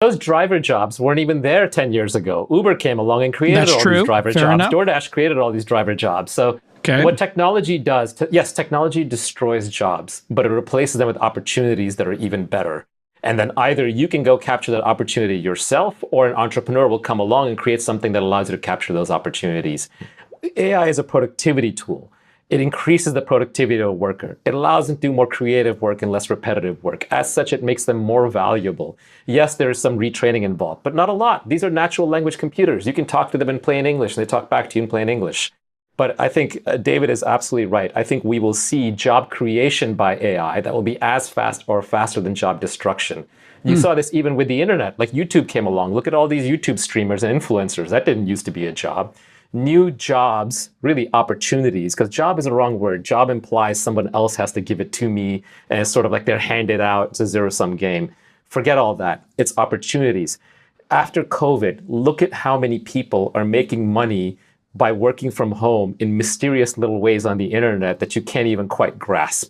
those driver jobs weren't even there 10 years ago. Uber came along and created That's all true. these driver Fair jobs. enough. DoorDash created all these driver jobs. So Okay. what technology does, yes, technology destroys jobs, but it replaces them with opportunities that are even better. And then either you can go capture that opportunity yourself, or an entrepreneur will come along and create something that allows you to capture those opportunities. AI is a productivity tool. It increases the productivity of a worker. It allows them to do more creative work and less repetitive work. As such, it makes them more valuable. Yes, there is some retraining involved, but not a lot. These are natural language computers. You can talk to them in plain English, and they talk back to you in plain English. But I think David is absolutely right. I think we will see job creation by AI that will be as fast or faster than job destruction. You saw this even with the internet. Like YouTube came along. Look at all these YouTube streamers and influencers. That didn't used to be a job. New jobs, really opportunities, because job is a wrong word. Job implies someone else has to give it to me, and it's sort of like they're handed out. It's a zero-sum game. Forget all that. It's opportunities. After COVID, look at how many people are making money by working from home in mysterious little ways on the internet that you can't even quite grasp.